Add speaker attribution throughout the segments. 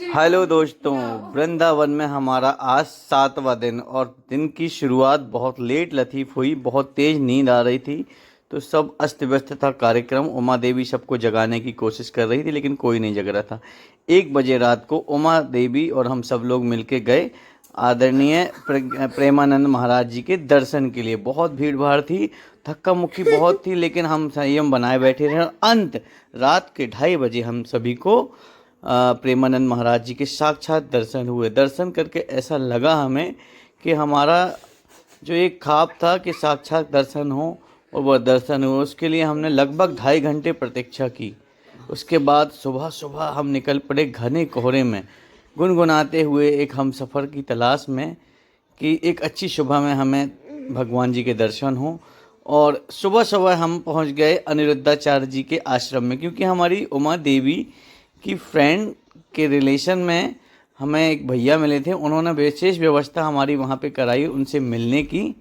Speaker 1: Hello दोस्तों, वृंदावन में हमारा आज 7वां दिन और दिन की शुरुआत बहुत लेट लतीफ़ हुई। बहुत तेज़ नींद आ रही थी तो सब अस्त व्यस्त था कार्यक्रम। उमा देवी सबको जगाने की कोशिश कर रही थी लेकिन कोई नहीं जग रहा था। 1 बजे रात को उमा देवी और हम सब लोग मिलके गए आदरणीय प्रेमानंद महाराज जी के दर्शन के लिए। बहुत भीड़ भाड़ थी, धक्का मुक्की बहुत थी, लेकिन हम संयम बनाए बैठे रहे और अंत रात के 2:30 बजे हम सभी को प्रेमानंद महाराज जी के साक्षात दर्शन हुए। दर्शन करके ऐसा लगा हमें कि हमारा जो एक ख्वाब था कि साक्षात दर्शन हो और वह दर्शन हुए, उसके लिए हमने लगभग 2.5 घंटे प्रतीक्षा की। उसके बाद सुबह सुबह हम निकल पड़े घने कोहरे में, गुनगुनाते हुए एक हम सफ़र की तलाश में कि एक अच्छी सुबह में हमें भगवान जी के दर्शन हो। और सुबह सुबह हम पहुंच गए अनिरुद्धाचार्य जी के आश्रम में, क्योंकि हमारी उमा देवी की फ्रेंड के रिलेशन में हमें एक भैया मिले थे। उन्होंने विशेष व्यवस्था हमारी वहाँ पे कराई उनसे मिलने की,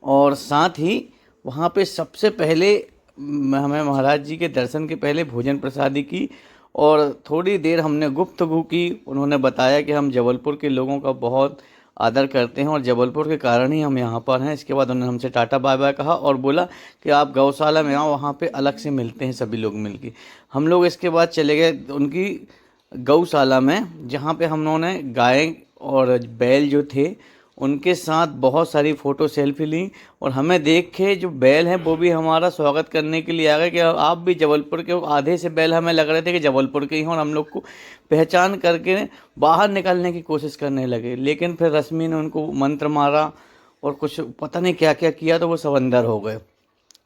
Speaker 1: और साथ ही वहाँ पे सबसे पहले हमें महाराज जी के दर्शन के पहले भोजन प्रसादी की और थोड़ी देर हमने गुफ्तगू की। उन्होंने बताया कि हम जबलपुर के लोगों का बहुत आदर करते हैं और जबलपुर के कारण ही हम यहाँ पर हैं। इसके बाद उन्होंने हमसे टाटा बाय बाय कहा और बोला कि आप गौशाला में आओ, वहाँ पे अलग से मिलते हैं सभी लोग मिलके। हम लोग इसके बाद चले गए उनकी गौशाला में, जहाँ पे हम लोगों ने गाय और बैल जो थे उनके साथ बहुत सारी फ़ोटो सेल्फी ली। और हमें देख के जो बैल हैं वो भी हमारा स्वागत करने के लिए आ गए कि आप भी जबलपुर के हो। आधे से बैल हमें लग रहे थे कि जबलपुर के ही हों और हम लोग को पहचान करके बाहर निकालने की कोशिश करने लगे, लेकिन फिर रश्मि ने उनको मंत्र मारा और कुछ पता नहीं क्या क्या किया तो वो सब अंदर हो गए।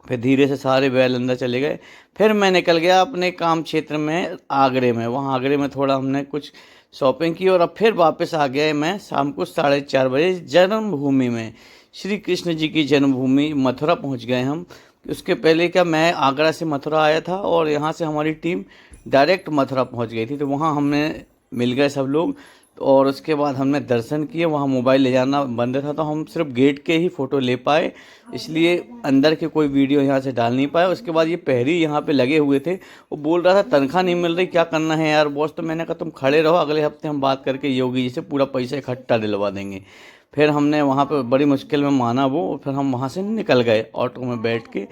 Speaker 1: फिर धीरे से सारे बैल अंदर चले गए। फिर मैं निकल गया अपने काम क्षेत्र में आगरे में। वहाँ आगरे में थोड़ा हमने कुछ शॉपिंग की और अब फिर वापस आ गए मैं शाम को 4:30 बजे जन्मभूमि में। श्री कृष्ण जी की जन्मभूमि मथुरा पहुँच गए हम। उसके पहले क्या, मैं आगरा से मथुरा आया था और यहाँ से हमारी टीम डायरेक्ट मथुरा पहुँच गई थी, तो वहाँ हमने मिल गए सब लोग। और उसके बाद हमने दर्शन किए। वहाँ मोबाइल ले जाना बंद था तो हम सिर्फ गेट के ही फ़ोटो ले पाए, इसलिए अंदर के कोई वीडियो यहाँ से डाल नहीं पाए। उसके बाद ये पहरी यहाँ पे लगे हुए थे, वो बोल रहा था तनख्वाह नहीं मिल रही, क्या करना है यार बॉस। तो मैंने कहा तुम खड़े रहो, अगले हफ्ते हम बात करके योगी जी से पूरा पैसा इकट्ठा दिलवा देंगे। फिर हमने वहाँ पे बड़ी मुश्किल में माना वो, और फिर हम वहाँ से निकल गए ऑटो में बैठ के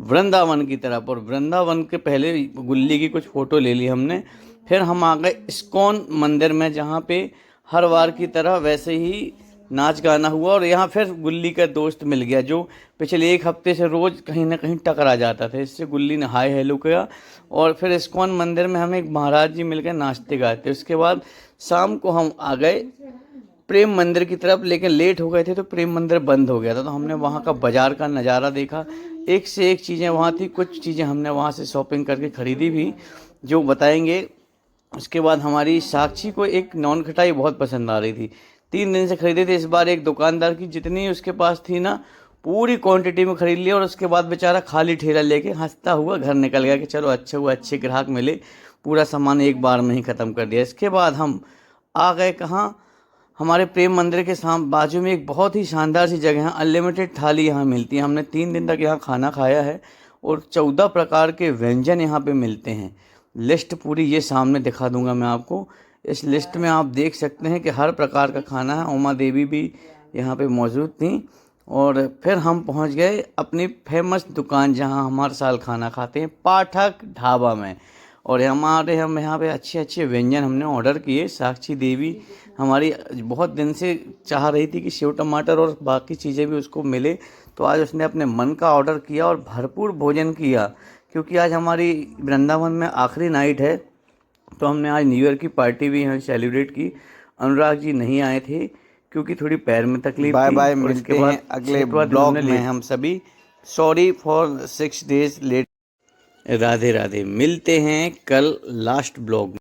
Speaker 1: वृंदावन की तरफ। और वृंदावन के पहले गुल्ली की कुछ फ़ोटो ले ली हमने। फिर हम आ गए इस्कॉन मंदिर में, जहाँ पे हर बार की तरह वैसे ही नाच गाना हुआ। और यहाँ फिर गुल्ली का दोस्त मिल गया जो पिछले 1 हफ्ते से रोज़ कहीं ना कहीं टकरा जाता था। इससे गुल्ली ने हाय हेलो किया और फिर इस्कॉन मंदिर में हमें एक महाराज जी मिल गए नाचते गाते। उसके बाद शाम को हम आ गए प्रेम मंदिर की तरफ, लेकिन लेट हो गए थे तो प्रेम मंदिर बंद हो गया था। तो हमने वहाँ का बाज़ार का नज़ारा देखा, एक से एक चीज़ें वहाँ थी। कुछ चीज़ें हमने वहाँ से शॉपिंग करके ख़रीदी भी, जो बताएंगे। उसके बाद हमारी साक्षी को एक नॉन खटाई बहुत पसंद आ रही थी, 3 दिन से खरीदी थी। इस बार एक दुकानदार की जितनी उसके पास थी ना पूरी क्वांटिटी में खरीद लिया और उसके बाद बेचारा खाली ठेला लेके हंसता हुआ घर निकल गया कि चलो अच्छा हुआ, अच्छे ग्राहक मिले, पूरा सामान एक बार में ही ख़त्म कर दिया। इसके बाद हम आ गए कहाँ, हमारे प्रेम मंदिर के बाजू में एक बहुत ही शानदार सी जगह है, अनलिमिटेड थाली यहाँ मिलती है। हमने 3 दिन तक यहाँ खाना खाया है और 14 प्रकार के व्यंजन यहाँ पे मिलते हैं। लिस्ट पूरी ये सामने दिखा दूंगा मैं आपको। इस लिस्ट में आप देख सकते हैं कि हर प्रकार का खाना है। उमा देवी भी यहाँ पे मौजूद थी। और फिर हम पहुँच गए अपनी फेमस दुकान जहाँ हम हर साल खाना खाते हैं, पाठक ढाबा में। और हम यहाँ पे अच्छे अच्छे व्यंजन हमने ऑर्डर किए। साक्षी देवी हमारी बहुत दिन से चाह रही थी कि सेव टमाटर और बाकी चीज़ें भी उसको मिले, तो आज उसने अपने मन का ऑर्डर किया और भरपूर भोजन किया। क्योंकि आज हमारी वृंदावन में आखिरी नाइट है, तो हमने आज न्यू ईयर की पार्टी भी यहाँ सेलिब्रेट की। अनुराग जी नहीं आए थे क्योंकि थोड़ी पैर में तकलीफ थी।
Speaker 2: बाय बाय,
Speaker 1: और
Speaker 2: मिलते हैं अगले ब्लॉग में हम सभी।
Speaker 1: Sorry for 6 days late. Radhe Radhe, मिलते हैं कल लास्ट ब्लॉग में।